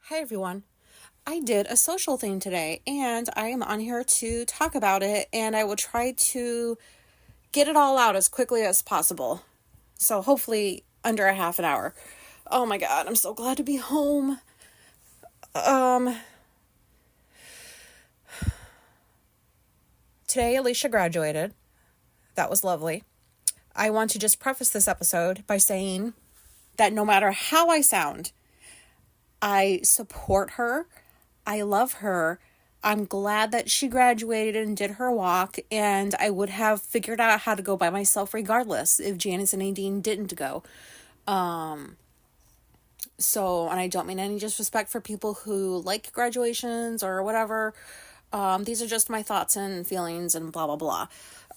Hi everyone. I did a social thing today and I am on here to talk about it, and I will try to get it all out as quickly as possible. So hopefully under a half an hour. Oh my god, I'm so glad to be home. Um Today Alicia graduated. That was lovely. I want to just preface this episode by saying that no matter how I sound, I support her. I love her. I'm glad that she graduated and did her walk, and I would have figured out how to go by myself regardless if Janice and Nadine didn't go. And I don't mean any disrespect for people who like graduations or whatever. These are just my thoughts and feelings and blah, blah, blah.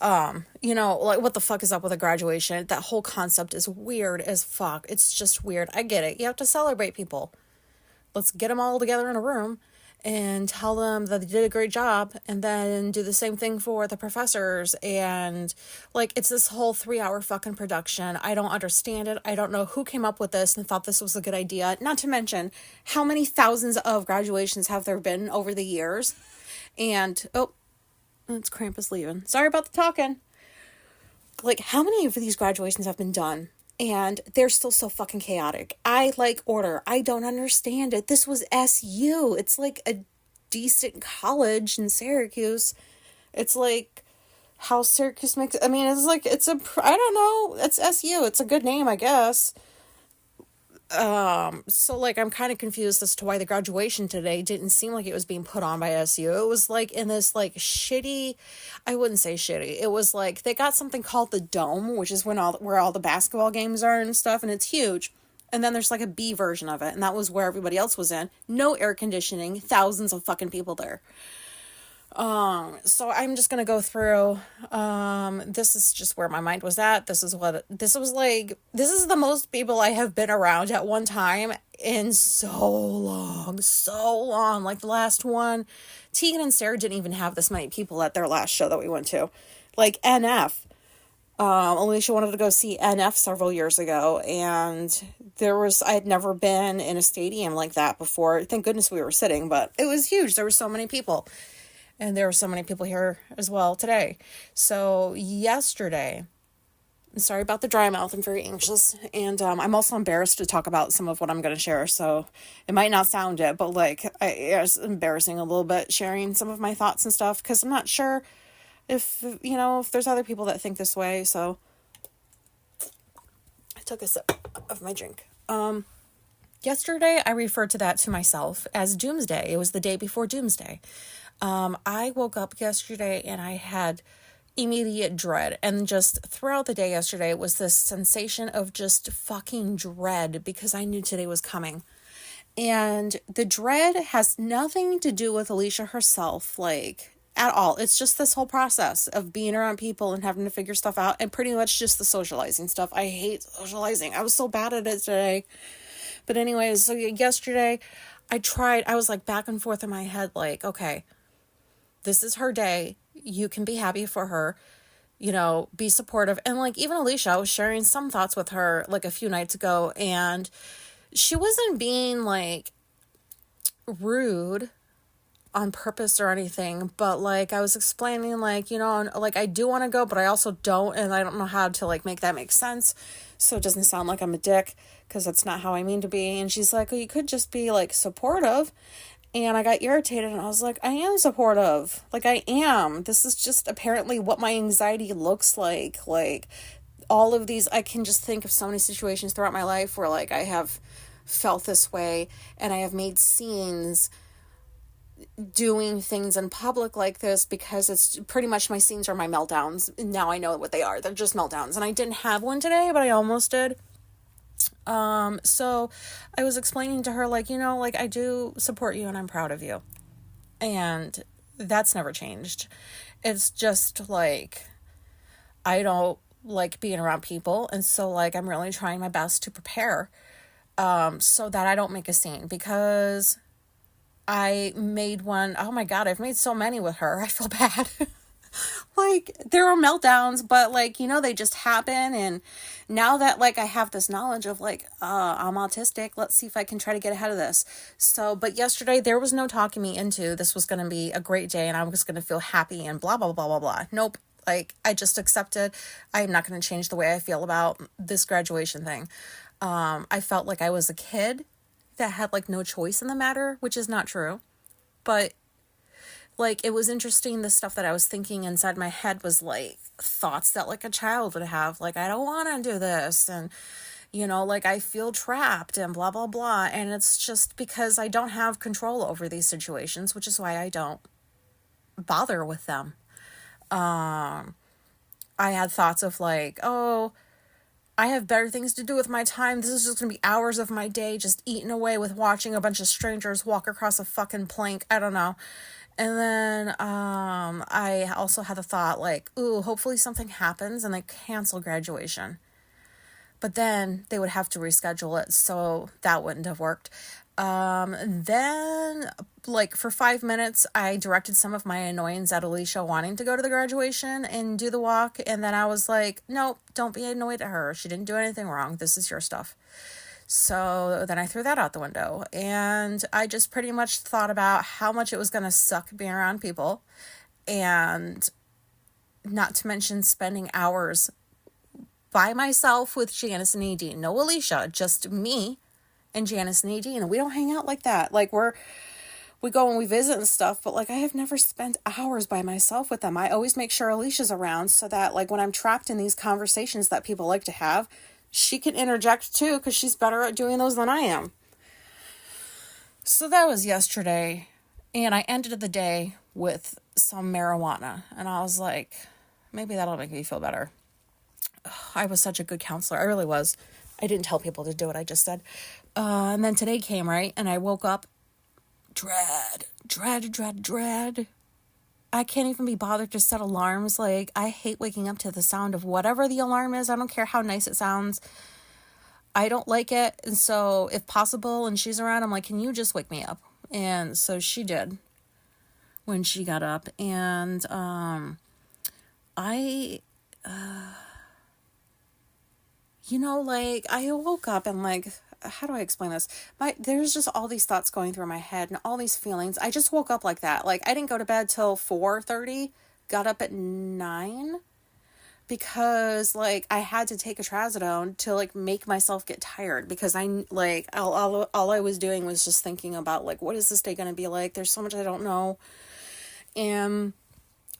Like, what the fuck is up with a graduation? That whole concept is weird as fuck. It's just weird. I get it. You have to celebrate people. Let's get them all together in a room and tell them that they did a great job, and then do the same thing for the professors. And like, it's this whole 3-hour fucking production. I don't understand it. I don't know who came up with this and thought this was a good idea. Not to mention, how many thousands of graduations have there been over the years? And, oh, it's Krampus leaving. Sorry about the talking. Like, how many of these graduations have been done? And they're still so fucking chaotic. I like order. I don't understand it. This was SU. It's like a decent college in Syracuse. It's like how Syracuse makes... I mean, it's like, I don't know. It's SU. It's a good name, I guess. So like, I'm kind of confused as to why the graduation today didn't seem like it was being put on by SU. It was like in this like shitty, I wouldn't say shitty. It was like, they got something called the Dome, which is where all the basketball games are and stuff. And it's huge. And then there's like a B version of it. And that was where everybody else was in. No air conditioning, thousands of fucking people there. So I'm just gonna go through, this is just where my mind was at. This is the most people I have been around at one time in so long. Like the last one, Tegan and Sarah didn't even have this many people at their last show that we went to. Like NF, Alicia wanted to go see NF several years ago, and I had never been in a stadium like that before. Thank goodness we were sitting, but it was huge. There were so many people. And there were so many people here as well today. So yesterday, I'm sorry about the dry mouth. I'm very anxious. And I'm also embarrassed to talk about some of what I'm going to share. So it might not sound it, but like, it's embarrassing a little bit sharing some of my thoughts and stuff. Because I'm not sure if there's other people that think this way. So I took a sip of my drink. Yesterday, I referred to that to myself as Doomsday. It was the day before Doomsday. I woke up yesterday and I had immediate dread, and just throughout the day yesterday, it was this sensation of just fucking dread because I knew today was coming. And the dread has nothing to do with Alicia herself, like, at all. It's just this whole process of being around people and having to figure stuff out, and pretty much just the socializing stuff. I hate socializing. I was so bad at it today. But anyways, so yesterday, I was like back and forth in my head, like, okay, this is her day. You can be happy for her, be supportive. And like, even Alicia, I was sharing some thoughts with her like a few nights ago, and she wasn't being like rude on purpose or anything, but like I was explaining, like, like I do want to go, but I also don't, and I don't know how to like make that make sense so it doesn't sound like I'm a dick, because that's not how I mean to be. And she's like, well, you could just be like supportive. And I got irritated, and I was like, I am supportive. Like, I am. This is just apparently what my anxiety looks like. Like, all of these, I can just think of so many situations throughout my life where, like, I have felt this way, and I have made scenes doing things in public like this, because it's pretty much my scenes are my meltdowns. Now I know what they are. They're just meltdowns. And I didn't have one today, but I almost did. So I was explaining to her, like, like, I do support you and I'm proud of you. And that's never changed. It's just like, I don't like being around people. And so like, I'm really trying my best to prepare, so that I don't make a scene, because I made one. Oh my God, I've made so many with her. I feel bad. Like, there are meltdowns, but, like, they just happen. And now that, like, I have this knowledge of, like, I'm autistic, let's see if I can try to get ahead of this. So, but yesterday, there was no talking me into this was going to be a great day and I was going to feel happy and blah, blah, blah, blah, blah. Nope. Like, I just accepted I am not going to change the way I feel about this graduation thing. I felt like I was a kid that had, like, no choice in the matter, which is not true. But, like, it was interesting. The stuff that I was thinking inside my head was, like, thoughts that, like, a child would have. Like, I don't want to do this. And, like, I feel trapped and blah, blah, blah. And it's just because I don't have control over these situations, which is why I don't bother with them. I had thoughts of, like, oh, I have better things to do with my time. This is just going to be hours of my day just eating away with watching a bunch of strangers walk across a fucking plank. I don't know. And then I also had the thought, like, ooh, hopefully something happens and they cancel graduation. But then they would have to reschedule it, so that wouldn't have worked. Then, like, for 5 minutes, I directed some of my annoyance at Alicia wanting to go to the graduation and do the walk. And then I was like, nope, don't be annoyed at her. She didn't do anything wrong. This is your stuff. So then I threw that out the window. And I just pretty much thought about how much it was going to suck being around people. And not to mention spending hours by myself with Janice and Nadine. No Alicia, just me and Janice and Nadine. And we don't hang out like that. Like, we go and we visit and stuff, but, like, I have never spent hours by myself with them. I always make sure Alicia's around so that, like, when I'm trapped in these conversations that people like to have, she can interject too, because she's better at doing those than I am. So that was yesterday, and I ended the day with some marijuana, and I was like, maybe that'll make me feel better. I was such a good counselor. I really was. I didn't tell people to do what I just said. And then today came, right? And I woke up, dread. I can't even be bothered to set alarms. Like, I hate waking up to the sound of whatever the alarm is. I don't care how nice it sounds. I don't like it. And so, if possible, and she's around, I'm like, can you just wake me up? And so she did when she got up. And like, I woke up and, like, how do I explain this? There's just all these thoughts going through my head and all these feelings. I just woke up like that. Like, I didn't go to bed till 4:30, got up at 9 because, like, I had to take a trazodone to, like, make myself get tired because all I was doing was just thinking about, like, what is this day going to be like? There's so much I don't know. And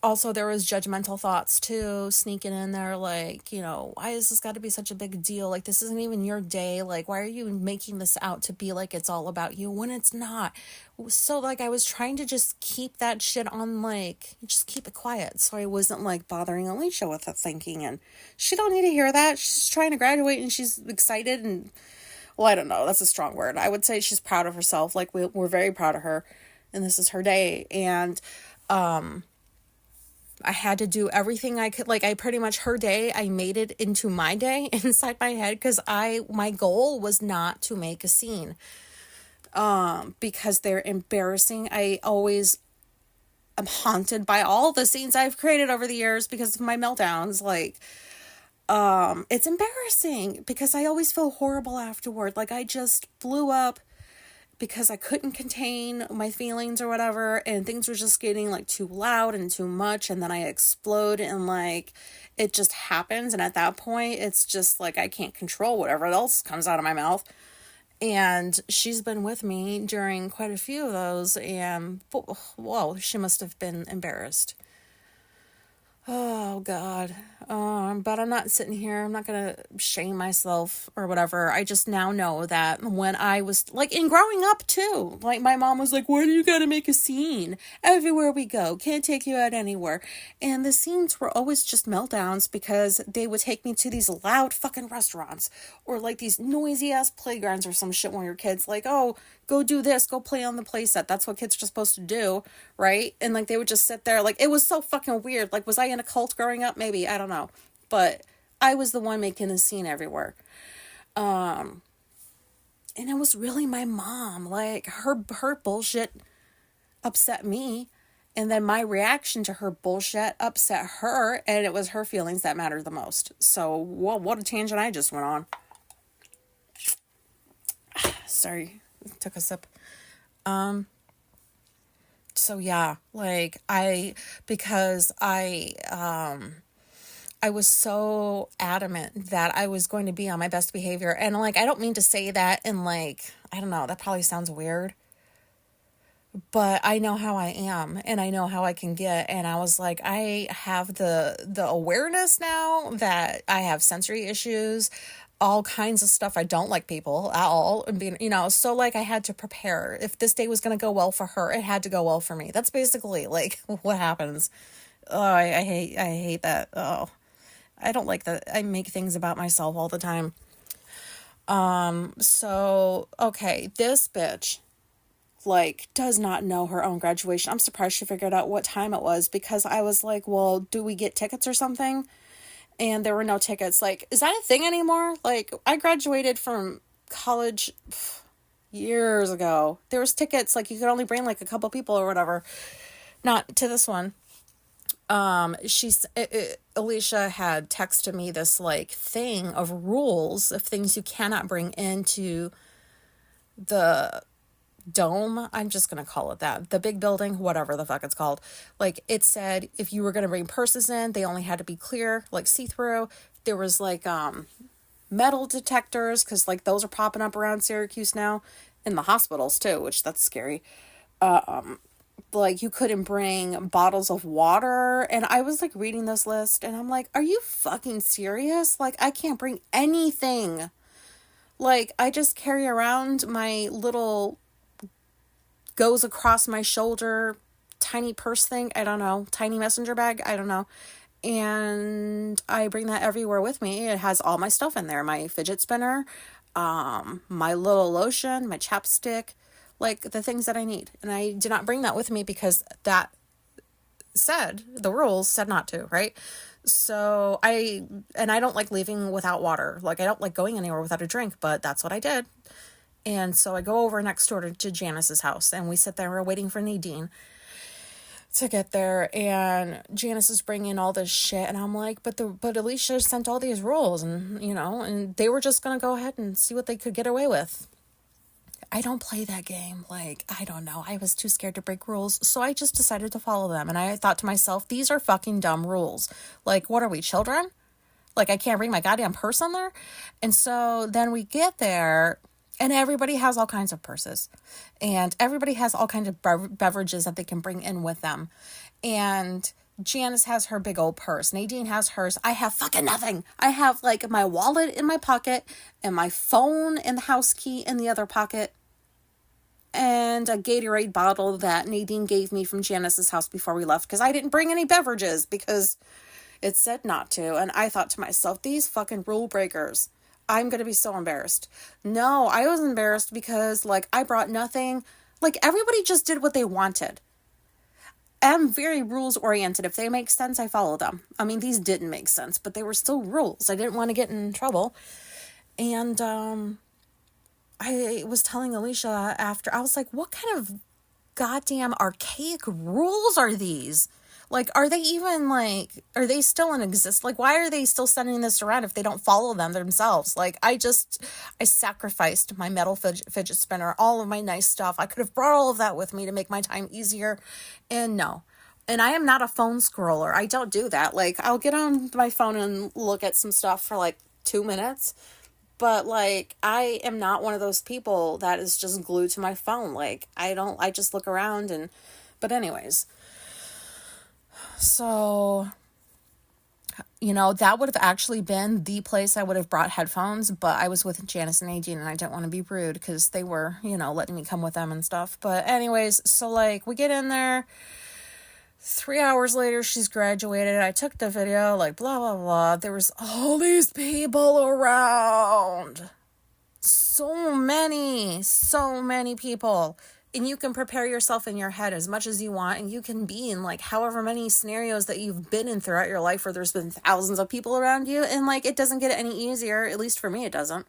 also, there was judgmental thoughts, too, sneaking in there, like, why has this got to be such a big deal? Like, this isn't even your day. Like, why are you making this out to be like it's all about you when it's not? So, like, I was trying to just keep that shit on, like, just keep it quiet so I wasn't, like, bothering Alicia with the thinking. And she don't need to hear that. She's trying to graduate and she's excited and, well, I don't know. That's a strong word. I would say she's proud of herself. Like, we're very proud of her. And this is her day. And, I had to do everything I could. Like, I pretty much, her day, I made it into my day inside my head because my goal was not to make a scene. Because they're embarrassing. I always am haunted by all the scenes I've created over the years because of my meltdowns. Like, it's embarrassing because I always feel horrible afterward. Like, I just blew up because I couldn't contain my feelings or whatever, and things were just getting, like, too loud and too much, and then I explode, and, like, it just happens, and at that point, it's just, like, I can't control whatever else comes out of my mouth. And she's been with me during quite a few of those, and, whoa, she must have been embarrassed. Oh, God. But I'm not sitting here. I'm not going to shame myself or whatever. I just now know that when I was, like, in growing up, too, like, my mom was like, why do you got to make a scene? Everywhere we go. Can't take you out anywhere. And the scenes were always just meltdowns because they would take me to these loud fucking restaurants or, like, these noisy-ass playgrounds or some shit when you're kids. Like, oh, go do this, go play on the playset. That's what kids are supposed to do, right? And, like, they would just sit there. Like, it was so fucking weird. Like, was I in a cult growing up? Maybe. I don't know. But I was the one making a scene everywhere. And it was really my mom. Like, her bullshit upset me. And then my reaction to her bullshit upset her, and it was her feelings that mattered the most. So, what a tangent I just went on. Sorry, took a sip. So yeah, like because I was so adamant that I was going to be on my best behavior. And like, I don't mean to say that in like, I don't know, that probably sounds weird, but I know how I am and I know how I can get. And I was like, I have the awareness now that I have sensory issues, all kinds of stuff. I don't like people at all. And being, so like I had to prepare. If this day was going to go well for her, it had to go well for me. That's basically like what happens. Oh, I hate that. Oh, I don't like that. I make things about myself all the time. So, okay, this bitch, like, does not know her own graduation. I'm surprised she figured out what time it was, because I was like, well, do we get tickets or something? And there were no tickets. Like, is that a thing anymore? Like, I graduated from college years ago. There was tickets, like, you could only bring, like, a couple people or whatever. Not to this one. Alicia had texted me this like thing of rules of things you cannot bring into the dome. I'm just going to call it that. The big building, whatever the fuck it's called. Like, it said if you were going to bring purses in, they only had to be clear, like see-through. There was like, metal detectors, cause like those are popping up around Syracuse now, in the hospitals too, which that's scary. Like, you couldn't bring bottles of water. And I was, like, reading this list, and I'm like, are you fucking serious? Like, I can't bring anything. Like, I just carry around my little goes across my shoulder tiny purse thing. I don't know. Tiny messenger bag. I don't know. And I bring that everywhere with me. It has all my stuff in there. My fidget spinner, my little lotion, my chapstick, like the things that I need. And I did not bring that with me because that said, the rules said not to, right? So I don't like leaving without water. Like, I don't like going anywhere without a drink, but that's what I did. And so I go over next door to Janice's house, and we sit there, we're waiting for Nadine to get there, and Janice is bringing all this shit, and I'm like, but Alicia sent all these rules, and and they were just gonna go ahead and see what they could get away with. I don't play that game. Like, I don't know. I was too scared to break rules, so I just decided to follow them. And I thought to myself, these are fucking dumb rules. Like, what are we, children? Like, I can't bring my goddamn purse on there? And so then we get there, and everybody has all kinds of purses. And everybody has all kinds of beverages that they can bring in with them. And Janice has her big old purse. Nadine has hers. I have fucking nothing. I have, like, my wallet in my pocket, and my phone and the house key in the other pocket, and a Gatorade bottle that Nadine gave me from Janice's house before we left, because I didn't bring any beverages because it said not to. And I thought to myself, these fucking rule breakers, I'm going to be so embarrassed. No, I was embarrassed because, like, I brought nothing. Like, everybody just did what they wanted. I'm very rules oriented. If they make sense, I follow them. I mean, these didn't make sense, but they were still rules. I didn't want to get in trouble. And, I was telling Alicia after, I was like, what kind of goddamn archaic rules are these? Like, are they even, like, are they still in existence? Like, why are they still sending this around if they don't follow them themselves? Like, I sacrificed my metal fidget spinner, all of my nice stuff. I could have brought all of that with me to make my time easier. And no. And I am not a phone scroller. I don't do that. Like, I'll get on my phone and look at some stuff for, like, 2 minutes. But, like, I am not one of those people that is just glued to my phone. Like, I just look around but anyways. So, that would have actually been the place I would have brought headphones, but I was with Janice and Nadine, and I didn't want to be rude because they were, letting me come with them and stuff. But anyways, so, like, we get in there. 3 hours later, she's graduated. I took the video, like, blah, blah, blah. There was all these people around. So many people. And you can prepare yourself in your head as much as you want. And you can be in, like, however many scenarios that you've been in throughout your life where there's been thousands of people around you. And, like, it doesn't get any easier. At least for me, it doesn't.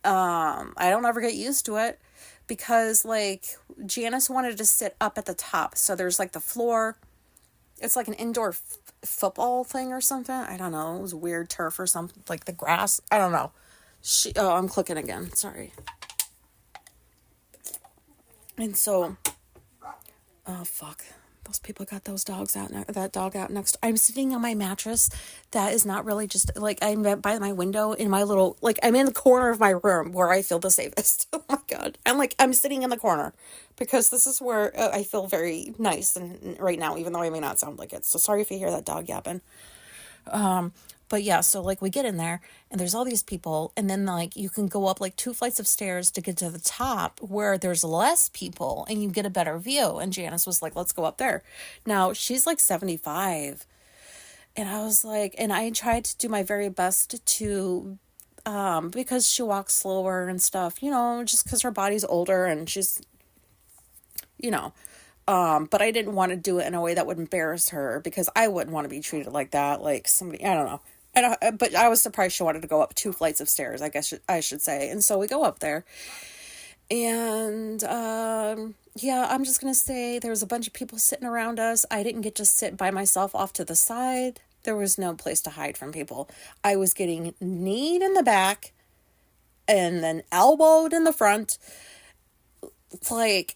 I don't ever get used to it. because like Janice wanted to sit up at the top. So there's like the floor. It's like an indoor football thing or something. I don't know. It was weird turf or something, like the grass. I don't know. I'm clicking again. Sorry. And so, oh fuck. Those people got those dogs out, that dog out next. I'm sitting on my mattress. That is not really just like I'm by my window in my little, like I'm in the corner of my room where I feel the safest. Oh my God. I'm sitting in the corner because this is where I feel very nice and right now, even though I may not sound like it. So sorry if you hear that dog yapping. But yeah, so like we get in there and there's all these people, and then like you can go up like 2 flights of stairs to get to the top where there's less people and you get a better view. And Janice was like, let's go up there. Now she's like 75. And I was like, and I tried to do my very best to, because she walks slower and stuff, just because her body's older and she's, but I didn't want to do it in a way that would embarrass her because I wouldn't want to be treated like that. Like somebody, I don't know. But I was surprised she wanted to go up 2 flights of stairs, I guess I should say. And so we go up there. And, yeah, I'm just going to say there was a bunch of people sitting around us. I didn't get to sit by myself off to the side. There was no place to hide from people. I was getting kneed in the back and then elbowed in the front. Like,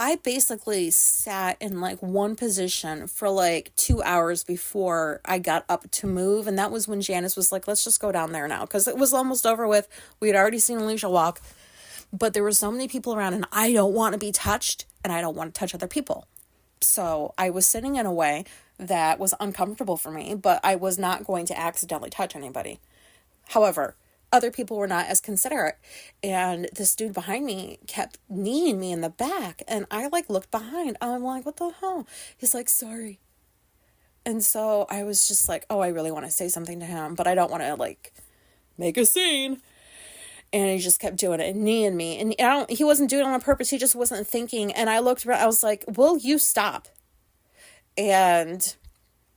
I basically sat in like one position for like 2 hours before I got up to move. And that was when Janice was like, let's just go down there now. Because it was almost over with. We had already seen Alicia walk. But there were so many people around and I don't want to be touched and I don't want to touch other people. So I was sitting in a way that was uncomfortable for me, but I was not going to accidentally touch anybody. However, other people were not as considerate. And this dude behind me kept kneeing me in the back. And I like looked behind. I'm like, what the hell? He's like, sorry. And so I was just like, oh, I really want to say something to him, but I don't want to like make a scene. And he just kept doing it and kneeing me. And he wasn't doing it on purpose. He just wasn't thinking. And I looked around. I was like, will you stop? And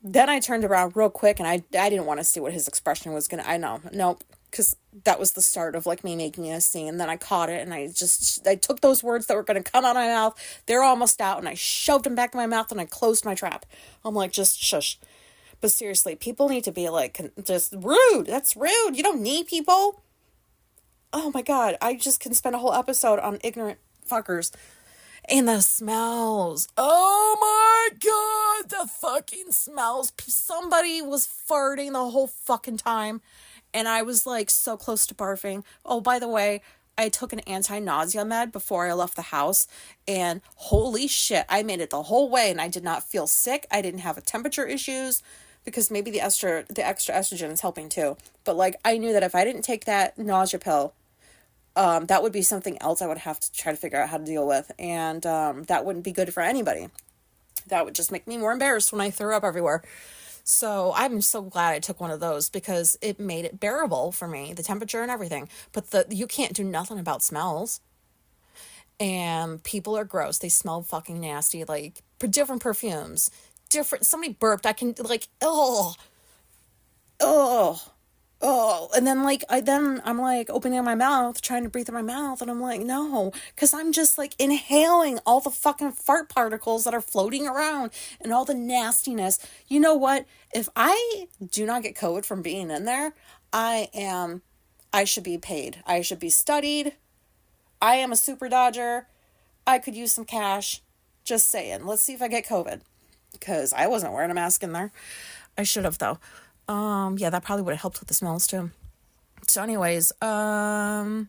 then I turned around real quick and I didn't want to see what his expression was going to. I know. Nope. Because that was the start of like me making a scene. And then I caught it and I took those words that were going to come out of my mouth. They're almost out and I shoved them back in my mouth and I closed my trap. I'm like, just shush. But seriously, people need to be like, just rude. That's rude. You don't need people. Oh my God. I just can spend a whole episode on ignorant fuckers. And the smells. Oh my God. The fucking smells. Somebody was farting the whole fucking time. And I was like so close to barfing. Oh, by the way, I took an anti-nausea med before I left the house. And holy shit, I made it the whole way. And I did not feel sick. I didn't have temperature issues. Because maybe the extra estrogen is helping too. But like, I knew that if I didn't take that nausea pill, that would be something else I would have to try to figure out how to deal with. And that wouldn't be good for anybody. That would just make me more embarrassed when I threw up everywhere. So I'm so glad I took one of those because it made it bearable for me, the temperature and everything. But you can't do nothing about smells. And people are gross. They smell fucking nasty, like different perfumes. Somebody burped. I can like, oh. And then like, I'm like opening my mouth, trying to breathe in my mouth. And I'm like, no, because I'm just like inhaling all the fucking fart particles that are floating around and all the nastiness. You know what? If I do not get COVID from being in there, I should be paid. I should be studied. I am a super dodger. I could use some cash. Just saying. Let's see if I get COVID. Because I wasn't wearing a mask in there. I should have though. Yeah, that probably would have helped with the smells too. So anyways, yeah,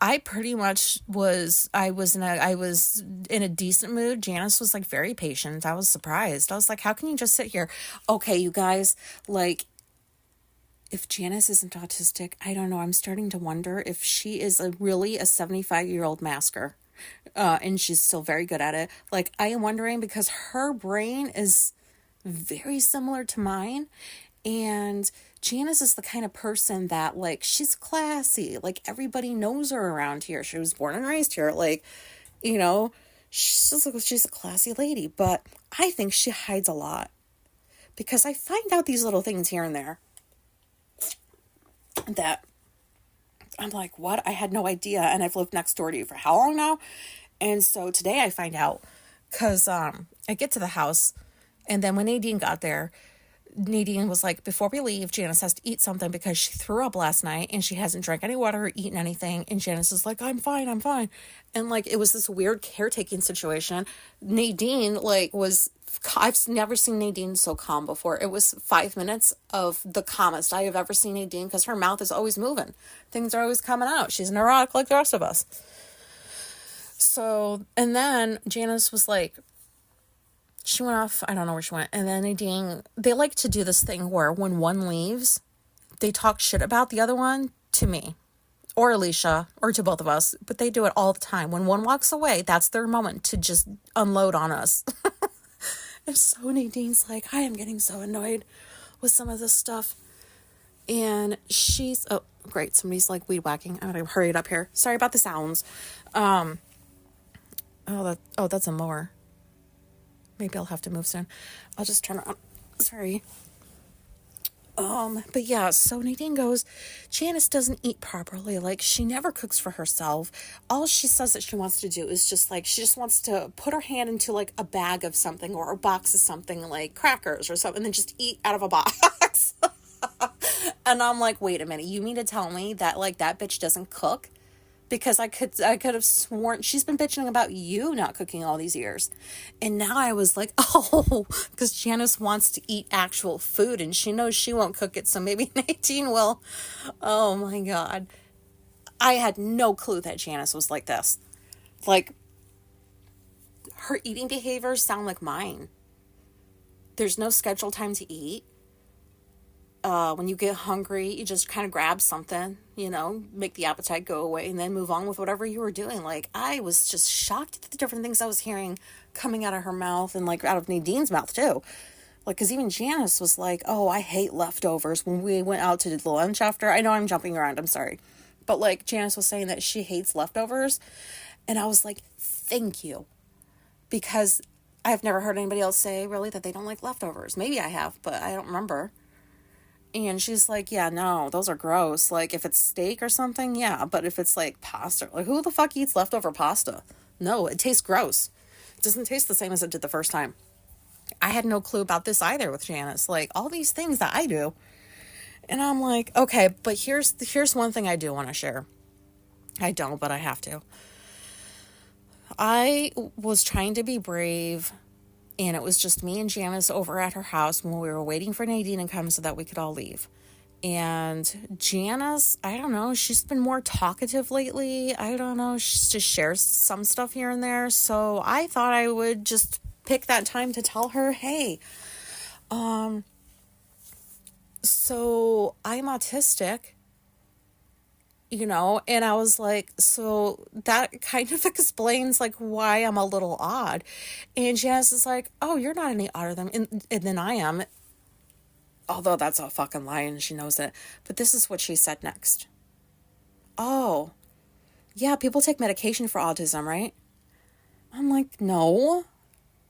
I pretty much I was in a decent mood. Janice was like very patient. I was surprised. I was like, how can you just sit here? Okay, you guys, like, if Janice isn't autistic, I don't know. I'm starting to wonder if she is really a 75-year-old masker. And she's still very good at it. Like, I am wondering because her brain is very similar to mine, and Janice is the kind of person that like she's classy, like everybody knows her around here. She was born and raised here, like, she's a classy lady. But I think she hides a lot because I find out these little things here and there that I'm like, what? I had no idea. And I've lived next door to you for how long now? And so today I find out because I get to the house, and then when Nadine got there, Nadine was like, before we leave, Janice has to eat something because she threw up last night and she hasn't drank any water or eaten anything. And Janice is like, I'm fine, I'm fine. And like, it was this weird caretaking situation. Nadine I've never seen Nadine so calm before. It was 5 minutes of the calmest I have ever seen Nadine, because her mouth is always moving. Things are always coming out. She's neurotic like the rest of us. So, and then Janice was like, she went off, I don't know where she went. And then Nadine, they like to do this thing where when one leaves, they talk shit about the other one to me or Alicia or to both of us. But they do it all the time. When one walks away, that's their moment to just unload on us. And so Nadine's like, I am getting so annoyed with some of this stuff. And she's, oh, great. Somebody's like weed whacking. I'm going to hurry it up here. Sorry about the sounds. That's a mower. Maybe I'll have to move soon. I'll just turn it on. Sorry. But yeah, so Nadine goes, Janice doesn't eat properly. Like, she never cooks for herself. All she says that she wants to do is just like, she just wants to put her hand into like a bag of something or a box of something, like crackers or something, and then just eat out of a box. And I'm like, wait a minute, you mean to tell me that like that bitch doesn't cook? Because I could have sworn she's been bitching about you not cooking all these years. And now I was like, oh, because Janice wants to eat actual food and she knows she won't cook it, so maybe Nadine will. Oh my God. I had no clue that Janice was like this. Like, her eating behaviors sound like mine. There's no scheduled time to eat. When you get hungry, you just kind of grab something, make the appetite go away and then move on with whatever you were doing. Like, I was just shocked at the different things I was hearing coming out of her mouth and like out of Nadine's mouth too. Like, because even Janice was like, oh, I hate leftovers when we went out to the lunch after. I know I'm jumping around, I'm sorry. But like, Janice was saying that she hates leftovers. And I was like, thank you. Because I've never heard anybody else say really that they don't like leftovers. Maybe I have, but I don't remember. And she's like, yeah, no, those are gross. Like, if it's steak or something, yeah. But if it's, like, pasta, like, who the fuck eats leftover pasta? No, it tastes gross. It doesn't taste the same as it did the first time. I had no clue about this either with Janice. Like, all these things that I do. And I'm like, okay, but here's one thing I do want to share. I don't, but I have to. I was trying to be brave, and it was just me and Janice over at her house when we were waiting for Nadine to come so that we could all leave. And Janice, I don't know, she's been more talkative lately. I don't know, she just shares some stuff here and there. So I thought I would just pick that time to tell her, hey, so I'm autistic, and I was like, so that kind of explains like why I'm a little odd. And Janice is like, oh, you're not any odder than I am. Although that's a fucking lie and she knows it. But this is what she said next. Oh, yeah, people take medication for autism, right? I'm like, no.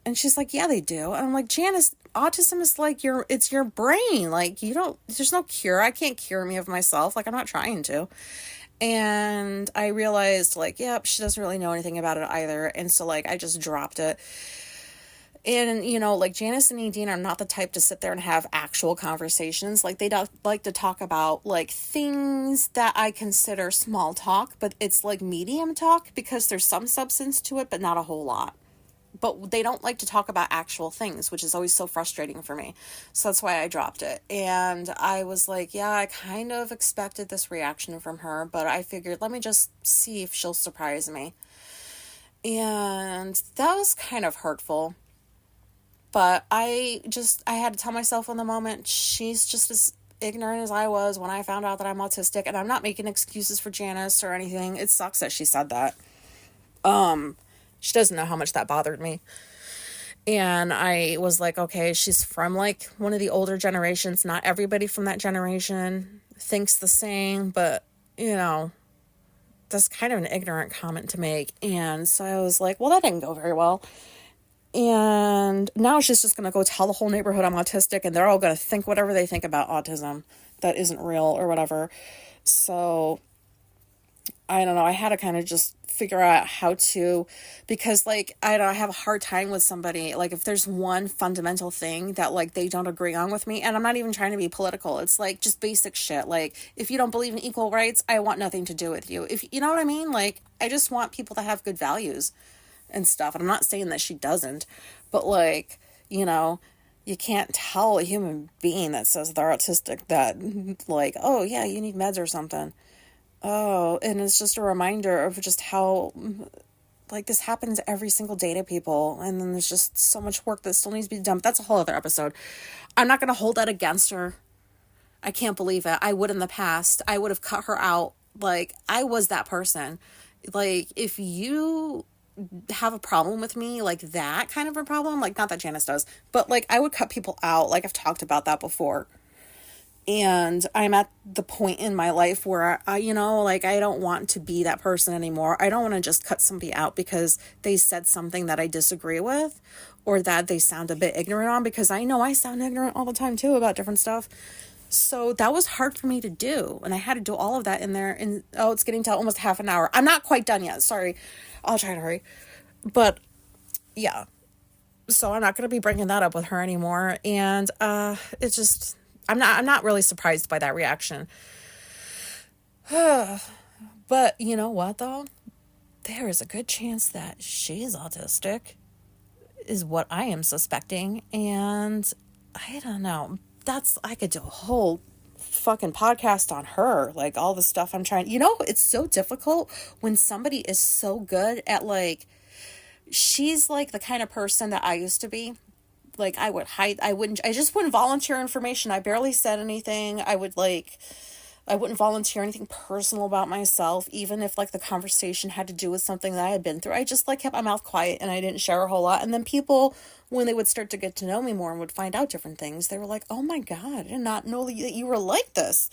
And she's like, yeah, they do. And I'm like, Janice, autism is like it's your brain. Like, there's no cure. I can't cure me of myself. Like, I'm not trying to. And I realized, like, yep, she doesn't really know anything about it either. And so, like, I just dropped it. And, like, Janice and Nadine are not the type to sit there and have actual conversations. Like, they don't like to talk about, like, things that I consider small talk. But it's, like, medium talk because there's some substance to it, but not a whole lot. But they don't like to talk about actual things, which is always so frustrating for me. So that's why I dropped it. And I was like, yeah, I kind of expected this reaction from her, but I figured, let me just see if she'll surprise me. And that was kind of hurtful. But I had to tell myself in the moment, she's just as ignorant as I was when I found out that I'm autistic. And I'm not making excuses for Janice or anything. It sucks that she said that. She doesn't know how much that bothered me. And I was like, okay, she's from like one of the older generations. Not everybody from that generation thinks the same, but that's kind of an ignorant comment to make. And so I was like, well, that didn't go very well. And now she's just going to go tell the whole neighborhood I'm autistic, and they're all going to think whatever they think about autism that isn't real or whatever. So I don't know, I had to kind of just figure out how to, because like, I don't know, I have a hard time with somebody, like if there's one fundamental thing that like they don't agree on with me, and I'm not even trying to be political, it's like just basic shit, like if you don't believe in equal rights, I want nothing to do with you. If you know what I mean, like I just want people to have good values and stuff. And I'm not saying that she doesn't, but like, you know, you can't tell a human being that says they're autistic that, like, oh yeah, you need meds or something. Oh, and it's just a reminder of just how, like, this happens every single day to people. And then there's just so much work that still needs to be done. But that's a whole other episode. I'm not going to hold that against her. I can't believe it. I would in the past. I would have cut her out. Like, I was that person. Like, if you have a problem with me, like that kind of a problem, like, not that Janice does, but like, I would cut people out. Like, I've talked about that before. And I'm at the point in my life where you know, like, I don't want to be that person anymore. I don't want to just cut somebody out because they said something that I disagree with or that they sound a bit ignorant on, because I know I sound ignorant all the time too about different stuff. So that was hard for me to do. And I had to do all of that in there. And oh, it's getting to almost half an hour. I'm not quite done yet. Sorry. I'll try to hurry. But yeah. So I'm not going to be bringing that up with her anymore. And it's just, I'm not really surprised by that reaction. But you know what though? There is a good chance that she's autistic, is what I am suspecting. And I don't know. I could do a whole fucking podcast on her. Like, all the stuff I'm trying. You know, it's so difficult when somebody is so good at, like, she's like the kind of person that I used to be. Like, I just wouldn't volunteer information. I barely said anything. I wouldn't volunteer anything personal about myself, even if like the conversation had to do with something that I had been through. I just like kept my mouth quiet and I didn't share a whole lot. And then people, when they would start to get to know me more and would find out different things, they were like, oh my God, I did not know that you were like this.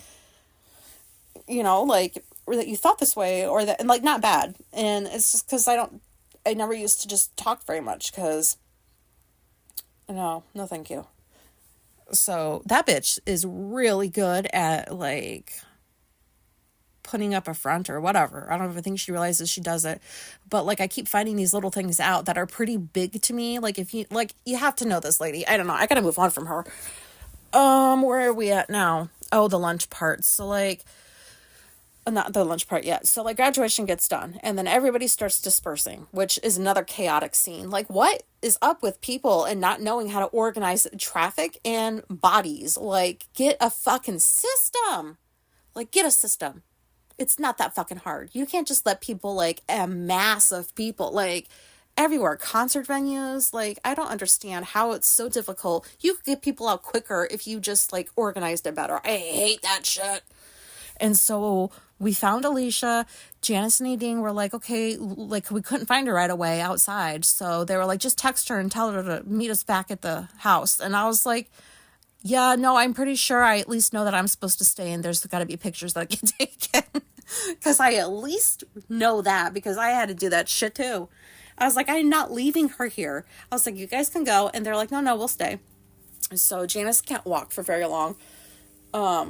You know, like, or that you thought this way, or that, and like, not bad. And it's just because I never used to just talk very much because, no, thank you. So that bitch is really good at like putting up a front or whatever. I don't even think she realizes she does it. But like, I keep finding these little things out that are pretty big to me. Like, if you like, you have to know this lady. I don't know. I gotta move on from her. Where are we at now? Oh, the lunch part. So like, not the lunch part yet. So like, graduation gets done and then everybody starts dispersing, which is another chaotic scene. Like, what is up with people and not knowing how to organize traffic and bodies? Like, get a fucking system. Like, get a system. It's not that fucking hard. You can't just let people, like, a mass of people, like, everywhere. Concert venues, like, I don't understand how it's so difficult. You could get people out quicker if you just, like, organized it better. I hate that shit. And so we found Alicia. Janice and Nadine were like, okay, like, we couldn't find her right away outside. So they were like, just text her and tell her to meet us back at the house. And I was like, yeah, no, I'm pretty sure I at least know that I'm supposed to stay and there's got to be pictures that get taken. Because I at least know that, because I had to do that shit too. I was like, I'm not leaving her here. I was like, you guys can go. And they're like, no, we'll stay. So Janice can't walk for very long,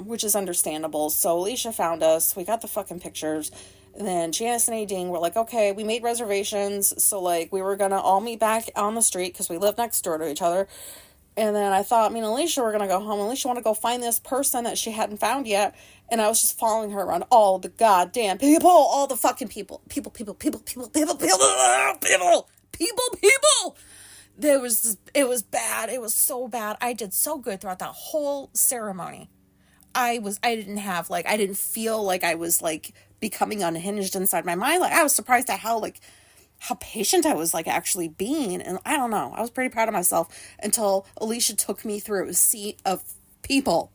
which is understandable. So Alicia found us. We got the fucking pictures. And then Janice and Nadine were like, okay, we made reservations. So, like, we were going to all meet back on the street because we live next door to each other. And then I thought, me and Alicia were going to go home. Alicia wanted to go find this person that she hadn't found yet. And I was just following her around all the goddamn people. All the fucking people. People. It was bad. It was so bad. I did so good throughout that whole ceremony. I didn't feel like I was, like, becoming unhinged inside my mind. Like, I was surprised at how patient I was, like, actually being. And I don't know. I was pretty proud of myself until Alicia took me through a sea of people.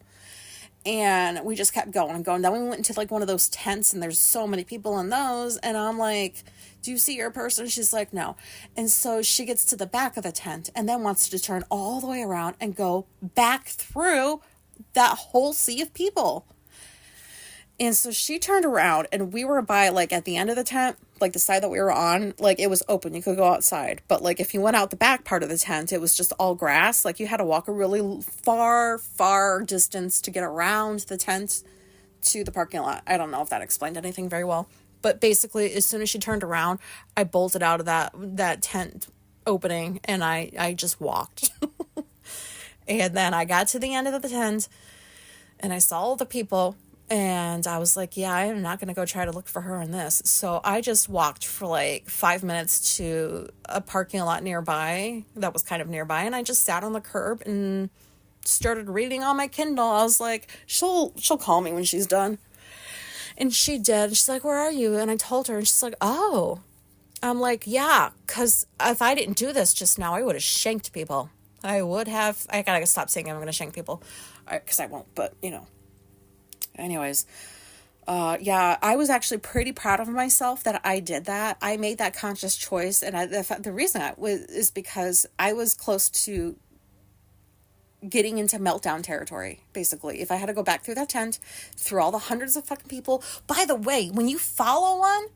And we just kept going and going. Then we went into, like, one of those tents, and there's so many people in those. And I'm like, do you see your person? She's like, no. And so she gets to the back of the tent and then wants to turn all the way around and go back through that whole sea of people. And so she turned around, and we were by, like, at the end of the tent, like, the side that we were on, like, it was open. You could go outside. But, like, if you went out the back part of the tent, it was just all grass. Like, you had to walk a really far distance to get around the tent to the parking lot. I don't know if that explained anything very well. But basically, as soon as she turned around, I bolted out of that tent opening, and I just walked. And then I got to the end of the tent, and I saw all the people, and I was like, yeah, I'm not going to go try to look for her in this. So I just walked for like 5 minutes to a parking lot nearby that was kind of nearby, and I just sat on the curb and started reading on my Kindle. I was like, she'll call me when she's done. And she did. She's like, where are you? And I told her, and she's like, oh. I'm like, yeah, because if I didn't do this just now, I would have shanked people. I gotta stop saying I'm going to shank people, because I won't, but, anyways. Yeah, I was actually pretty proud of myself that I did that. I made that conscious choice, and the reason is because I was close to getting into meltdown territory, basically. If I had to go back through that tent, through all the hundreds of fucking people. By the way, when you follow one,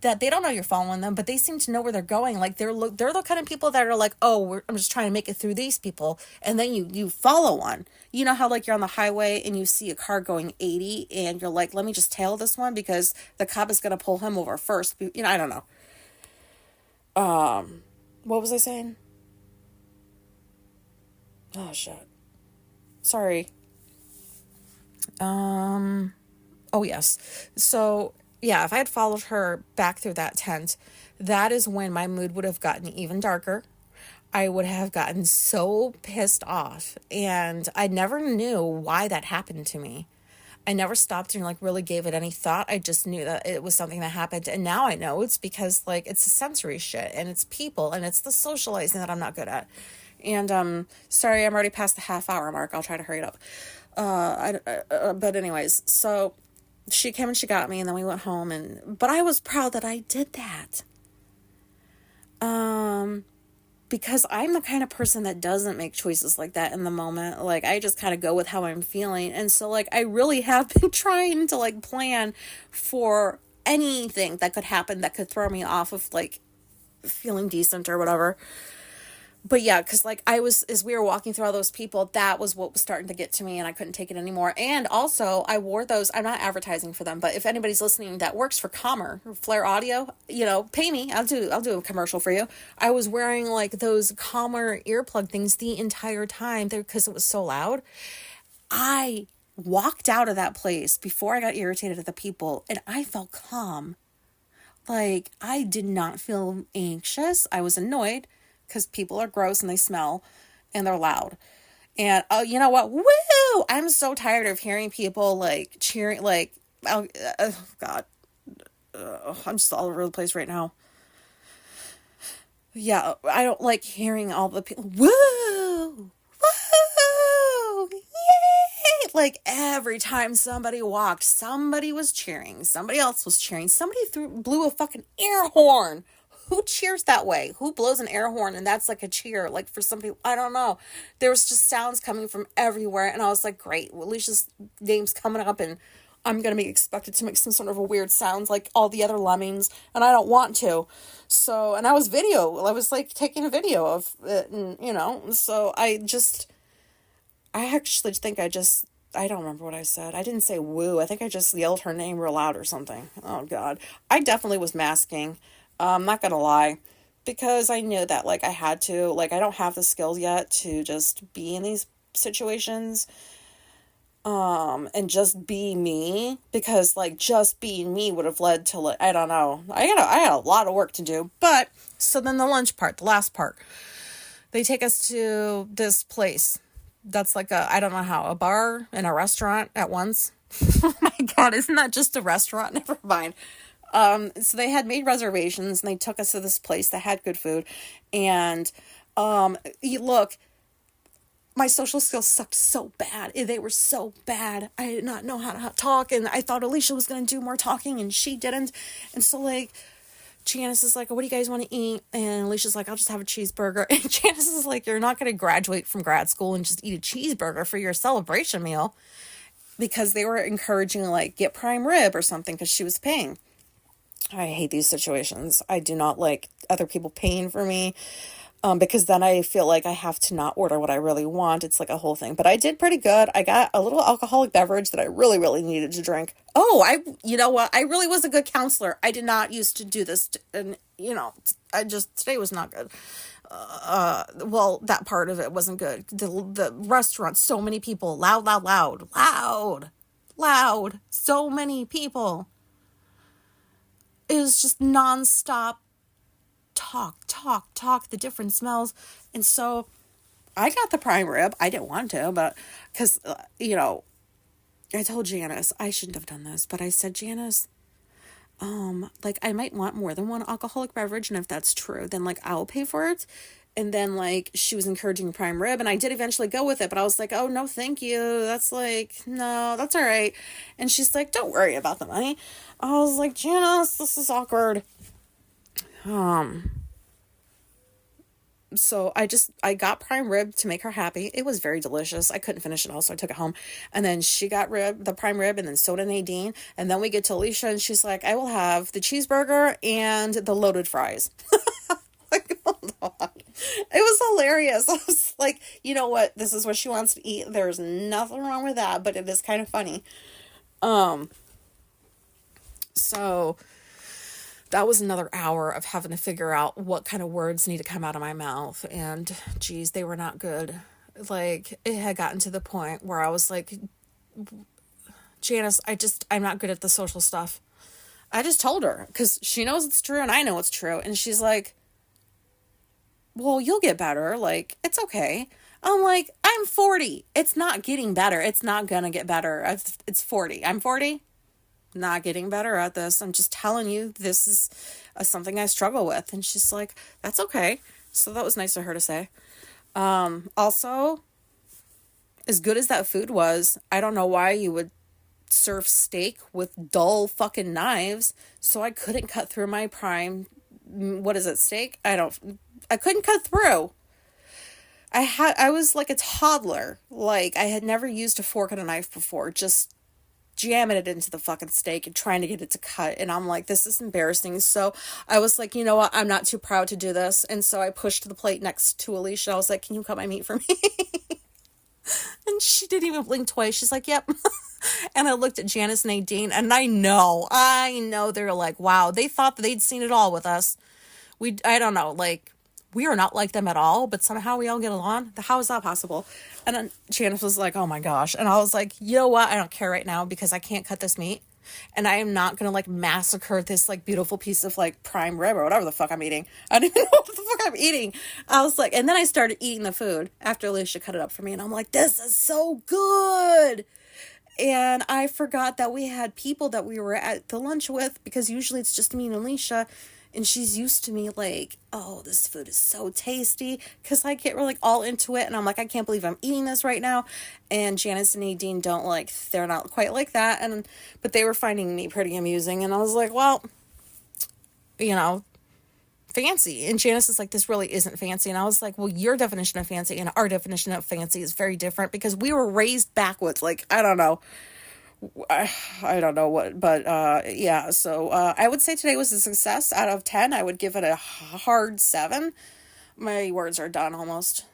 that they don't know you're following them, but they seem to know where they're going. Like, they're the kind of people that are like, oh, I'm just trying to make it through these people. And then you follow one. You know how, like, you're on the highway and you see a car going 80 and you're like, let me just tail this one because the cop is going to pull him over first. I don't know. What was I saying? Oh, shit. Sorry. Oh, yes. So, yeah, if I had followed her back through that tent, that is when my mood would have gotten even darker. I would have gotten so pissed off, and I never knew why that happened to me. I never stopped and, like, really gave it any thought. I just knew that it was something that happened, and now I know it's because, like, it's the sensory shit, and it's people, and it's the socializing that I'm not good at. And, sorry, I'm already past the half-hour mark. I'll try to hurry it up. But anyways, so she came and she got me, and then we went home, but I was proud that I did that. Because I'm the kind of person that doesn't make choices like that in the moment. Like, I just kind of go with how I'm feeling. And so, like, I really have been trying to, like, plan for anything that could happen that could throw me off of, like, feeling decent or whatever. But yeah, because, like, as we were walking through all those people, that was what was starting to get to me, and I couldn't take it anymore. And also, I wore those, I'm not advertising for them, but if anybody's listening that works for Calmer, Flare Audio, pay me, I'll do a commercial for you. I was wearing, like, those Calmer earplug things the entire time there because it was so loud. I walked out of that place before I got irritated at the people, and I felt calm. Like, I did not feel anxious. I was annoyed, because people are gross and they smell and they're loud. And you know what? Woo! I'm so tired of hearing people, like, cheering, like, oh God. I'm just all over the place right now. Yeah, I don't like hearing all the people, woo! Woo! Yay! Like, every time somebody walked, somebody was cheering. Somebody else was cheering. Somebody blew a fucking air horn. Who cheers that way? Who blows an air horn and that's like a cheer? Like, for some people, I don't know. There was just sounds coming from everywhere, and I was like, great, well, Alicia's name's coming up, and I'm going to be expected to make some sort of a weird sounds like all the other lemmings, and I don't want to. So, and I was like taking a video of it, and, so I actually think I don't remember what I said. I didn't say woo. I think I just yelled her name real loud or something. Oh, God. I definitely was masking. I'm not gonna lie, because I knew that, like, I had to, like, I don't have the skills yet to just be in these situations, and just be me, because, like, just being me would have led to, like, I don't know, I had a lot of work to do. But, so then the lunch part, the last part, they take us to this place that's like I don't know a bar and a restaurant at once. Oh my God, isn't that just a restaurant? Never mind. So they had made reservations, and they took us to this place that had good food. And, look, my social skills sucked so bad. They were so bad. I did not know how to talk, and I thought Alicia was going to do more talking, and she didn't. And so, like, Janice is like, what do you guys want to eat? And Alicia's like, I'll just have a cheeseburger. And Janice is like, you're not going to graduate from grad school and just eat a cheeseburger for your celebration meal. Because they were encouraging, like, get prime rib or something, because she was paying. I hate these situations. I do not like other people paying for me. because then I feel like I have to not order what I really want. It's like a whole thing. But I did pretty good. I got a little alcoholic beverage that I really, really needed to drink. Oh, you know what? I really was a good counselor. I did not used to do this. And, today was not good. Well, that part of it wasn't good. The restaurant, so many people, loud, so many people. It was just nonstop talk, the different smells. And so I got the prime rib. I didn't want to, but because, I told Janice, I shouldn't have done this, but I said, Janice, I might want more than one alcoholic beverage. And if that's true, then I'll pay for it. And then she was encouraging prime rib, and I did eventually go with it, but I was like, oh no, thank you. That's no, that's all right. And she's like, don't worry about the money. I was like, Janice, this is awkward. So I got prime rib to make her happy. It was very delicious. I couldn't finish it all, so I took it home. And then she got the prime rib, and then so did Nadine. And then we get to Alicia, and she's like, I will have the cheeseburger and the loaded fries. Hold on. It was hilarious. I was like, you know what? This is what she wants to eat. There's nothing wrong with that, but it is kind of funny. So that was another hour of having to figure out what kind of words need to come out of my mouth. And geez, they were not good. It had gotten to the point where I was like, Janice, I'm not good at the social stuff. I just told her because she knows it's true and I know it's true. And she's like, well, you'll get better. It's okay. I'm like, I'm 40. It's not getting better. It's not going to get better. It's 40. I'm 40. Not getting better at this. I'm just telling you, this is something I struggle with. And she's like, that's okay. So that was nice of her to say. Also, as good as that food was, I don't know why you would serve steak with dull fucking knives. So I couldn't cut through my prime, what is it, steak? I couldn't cut through. I was like a toddler. I had never used a fork and a knife before. Just jamming it into the fucking steak and trying to get it to cut. And I'm like, this is embarrassing. So I was like, you know what? I'm not too proud to do this. And so I pushed the plate next to Alicia. I was like, can you cut my meat for me? And she didn't even blink twice. She's like, yep. And I looked at Janice and Nadine, and I know they're like, wow, they thought that they'd seen it all with us. I don't know, we are not like them at all, but somehow we all get along. How is that possible? And then Janice was like, oh my gosh. And I was like, you know what? I don't care right now because I can't cut this meat. And I am not going to massacre this beautiful piece of prime rib or whatever the fuck I'm eating. I don't even know what the fuck I'm eating. I was like, and then I started eating the food after Alicia cut it up for me. And I'm like, this is so good. And I forgot that we had people that we were at the lunch with because usually it's just me and Alicia. And she's used to me oh, this food is so tasty. Because I get really all into it. And I'm like, I can't believe I'm eating this right now. And Janice and Nadine they're not quite like that. But they were finding me pretty amusing. And I was like, well, fancy. And Janice is like, this really isn't fancy. And I was like, well, your definition of fancy and our definition of fancy is very different. Because we were raised backwards. I don't know. I don't know what, but yeah, so I would say today was a success. Out of 10, I would give it a hard 7. My words are done almost.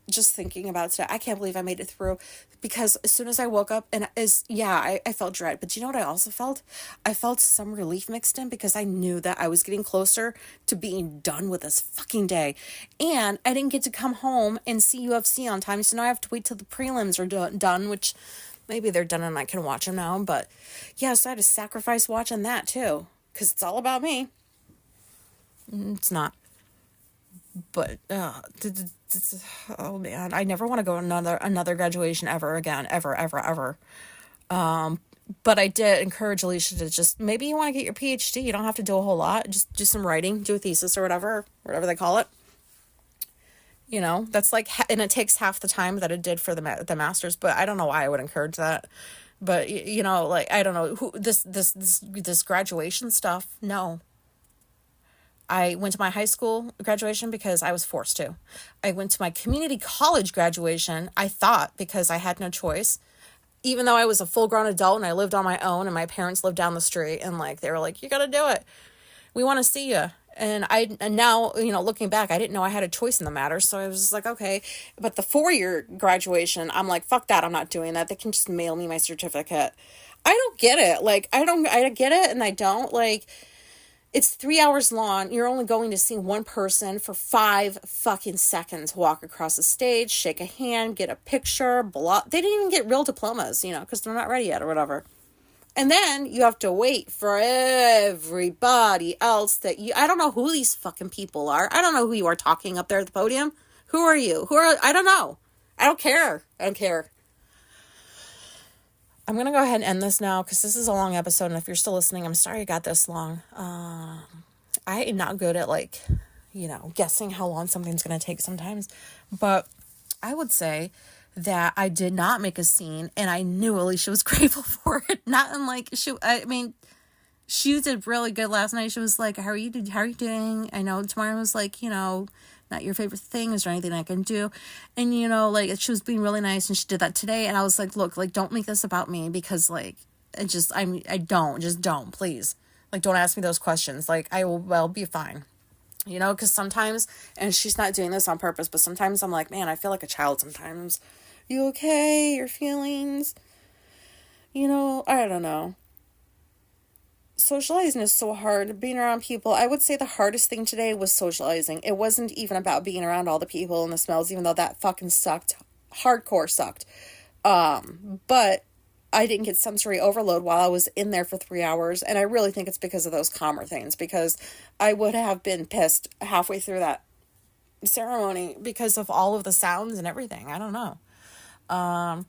Just thinking about today, I can't believe I made it through, because as soon as I woke up, and I felt dread, but you know what I also felt? I felt some relief mixed in, because I knew that I was getting closer to being done with this fucking day, and I didn't get to come home and see UFC on time, so now I have to wait till the prelims are done, which maybe they're done and I can watch them now. But yeah, so I had to sacrifice watching that too, because it's all about me. It's not. But oh man, I never want to go to another graduation ever again, ever. But I did encourage Alicia to just, maybe you want to get your PhD. You don't have to do a whole lot. Just do some writing, do a thesis or whatever they call it. That's and it takes half the time that it did for the master's, but I don't know why I would encourage that. But, I don't know who this graduation stuff. No. I went to my high school graduation because I was forced to. I went to my community college graduation, I thought, because I had no choice. Even though I was a full-grown adult and I lived on my own and my parents lived down the street, and they were like, you got to do it. We want to see you. And now, looking back, I didn't know I had a choice in the matter. So I was just like, okay. But the 4-year graduation, I'm like, fuck that. I'm not doing that. They can just mail me my certificate. I don't get it. Like, I get it and I don't. Like, it's 3 hours long. You're only going to see one person for 5 fucking seconds. Walk across the stage, shake a hand, get a picture, blah. They didn't even get real diplomas, because they're not ready yet or whatever. And then you have to wait for everybody else I don't know who these fucking people are. I don't know who you are talking up there at the podium. Who are you? I don't know. I don't care. I'm going to go ahead and end this now because this is a long episode. And if you're still listening, I'm sorry I got this long. I am not good at guessing how long something's going to take sometimes. But I would say that I did not make a scene and I knew Alicia was grateful for it. Not unlike she did really good last night. She was like, how are you doing? I know tomorrow was like, not your favorite thing. Is there anything I can do? And, she was being really nice and she did that today. And I was like, look, don't make this about me because don't, please. Don't ask me those questions. I will be fine. Because sometimes, and she's not doing this on purpose, but sometimes I'm like, man, I feel like a child sometimes. You okay? Your feelings? I don't know. Socializing is so hard. Being around people, I would say the hardest thing today was socializing. It wasn't even about being around all the people and the smells, even though that fucking sucked. Hardcore sucked. But I didn't get sensory overload while I was in there for 3 hours. And I really think it's because of those calmer things, because I would have been pissed halfway through that ceremony because of all of the sounds and everything. I don't know. I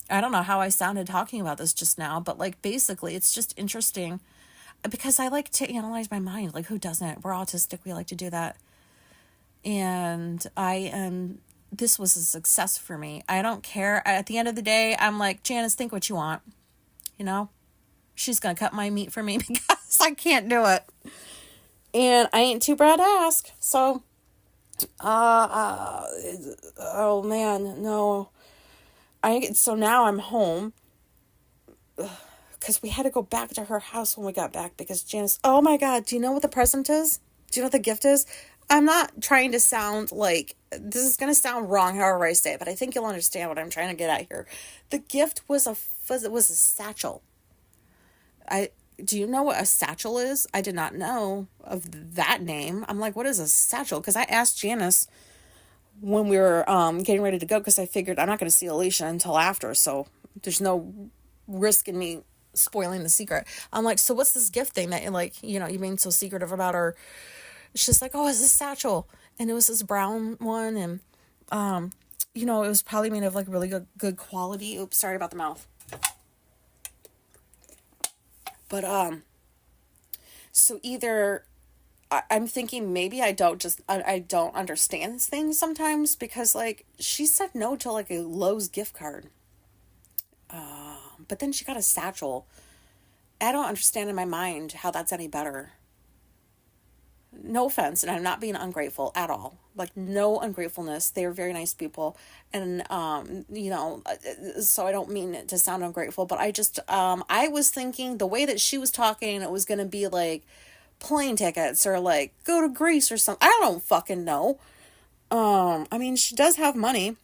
don't know how I sounded talking about this just now, but basically it's just interesting because I like to analyze my mind. Who doesn't? We're autistic. We like to do that. And this was a success for me. I don't care. At the end of the day, I'm like, Janice, think what you want. She's going to cut my meat for me because I can't do it. And I ain't too proud to ask. So, oh man, no. So now I'm home because we had to go back to her house when we got back because Janice, oh my God, do you know what the present is? Do you know what the gift is? I'm not trying to sound like, this is going to sound wrong however I say it, but I think you'll understand what I'm trying to get at here. The gift was a satchel. Do you know what a satchel is? I did not know of that name. I'm like, what is a satchel? Because I asked Janice when we were getting ready to go, because I figured I'm not going to see Alicia until after, so there's no risk in me spoiling the secret. I'm like, so what's this gift thing that you're being so secretive about? Or she's like, oh, it's a satchel, and it was this brown one, and it was probably made of really good quality. Oops, sorry about the mouth. But so either I'm thinking maybe I don't understand things sometimes, because she said no to a Lowe's gift card. But then she got a satchel. I don't understand in my mind how that's any better. No offense, and I'm not being ungrateful at all. No ungratefulness. They were very nice people. And, so I don't mean it to sound ungrateful, but I just, I was thinking the way that she was talking, it was going to be plane tickets or go to Greece or something. I don't fucking know. She does have money.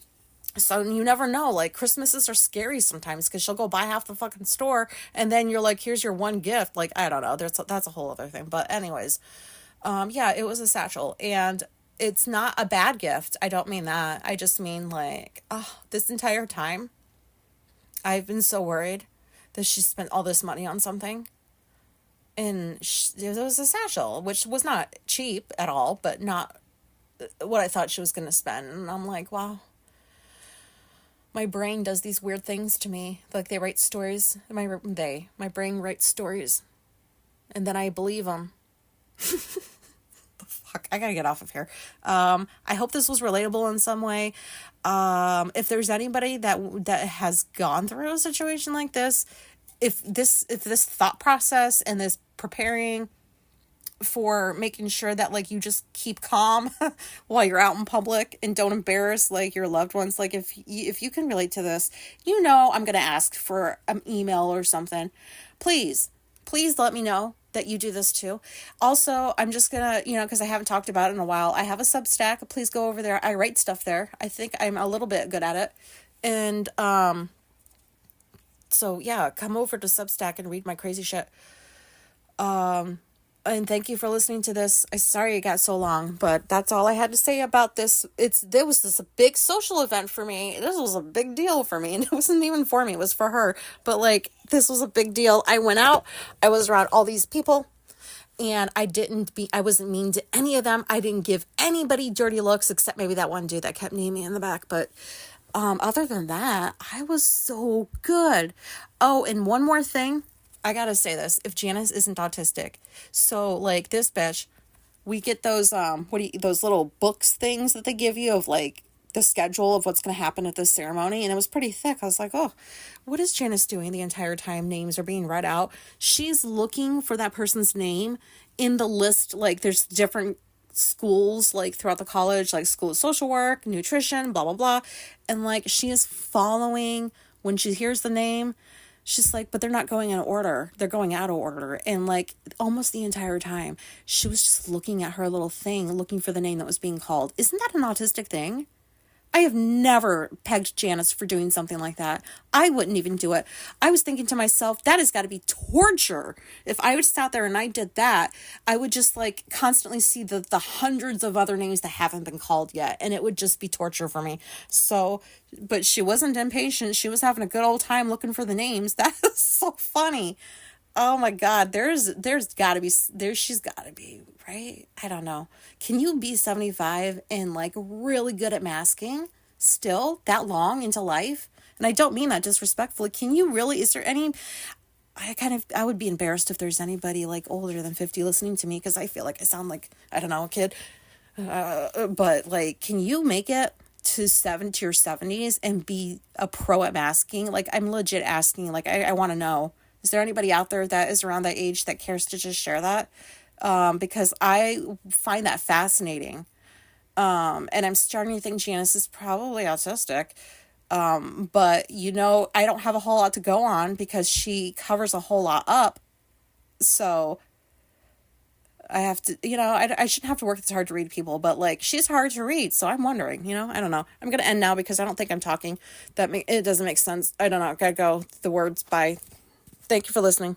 So you never know. Christmases are scary sometimes because she'll go buy half the fucking store and then you're here's your one gift. I don't know. That's a whole other thing. But anyways, yeah, it was a satchel, and it's not a bad gift. I don't mean that. I just mean this entire time I've been so worried that she spent all this money on something, and it was a satchel, which was not cheap at all, but not what I thought she was going to spend. And I'm like, wow. My brain does these weird things to me. They write stories. My brain writes stories. And then I believe them. Fuck, I gotta get off of here. I hope this was relatable in some way. If there's anybody that has gone through a situation like this, if this thought process and this preparing for making sure that you just keep calm while you're out in public and don't embarrass your loved ones, if you can relate to this, I'm gonna ask for an email or something. Please let me know. that you do this too. Also, I'm just gonna, because I haven't talked about it in a while, I have a Substack. Please go over there. I write stuff there. I think I'm a little bit good at it. And so yeah, come over to Substack and read my crazy shit. And thank you for listening to this. I'm sorry it got so long, but that's all I had to say about this. There was this a big social event for me. This was a big deal for me, and it wasn't even for me. It was for her. But like, this was a big deal. I went out. I was around all these people, and I wasn't mean to any of them. I didn't give anybody dirty looks except maybe that one dude that kept kneeing me in the back. But other than that, I was so good. Oh, and one more thing. I gotta say this, if Janice isn't autistic, so like this bitch, we get those those little books things that they give you of like the schedule of what's gonna happen at this ceremony, and it was pretty thick. I was like, oh, what is Janice doing the entire time names are being read out? She's looking for that person's name in the list. Like there's different schools like throughout the college, like School of Social Work, nutrition, blah blah blah, and like she is following when she hears the name. She's like, but they're not going in order. They're going out of order. And like almost the entire time, she was just looking at her little thing, looking for the name that was being called. Isn't that an autistic thing? I have never pegged Janice for doing something like that. I wouldn't even do it. I was thinking to myself, that has got to be torture. If I was out there and I did that, I would just like constantly see the hundreds of other names that haven't been called yet. And it would just be torture for me. So, but she wasn't impatient. She was having a good old time looking for the names. That is so funny. Oh my God, there's gotta be, she's gotta be, right? I don't know. Can you be 75 and like really good at masking still that long into life? And I don't mean that disrespectfully. Can you really, is there any, I would be embarrassed if there's anybody like older than 50 listening to me because I feel like I sound like, I don't know, a kid. But like, can you make it to your 70s and be a pro at masking? Like I'm legit asking, like I want to know. Is there anybody out there that is around that age that cares to just share that? Because I find that fascinating. And I'm starting to think Janice is probably autistic. But, I don't have a whole lot to go on because she covers a whole lot up. So I have to, I shouldn't have to work this hard to read people, but like she's hard to read. So I'm wondering, I don't know. I'm going to end now because I don't think I'm talking. It doesn't make sense. I don't know. Gotta go. The words. Bye. Thank you for listening.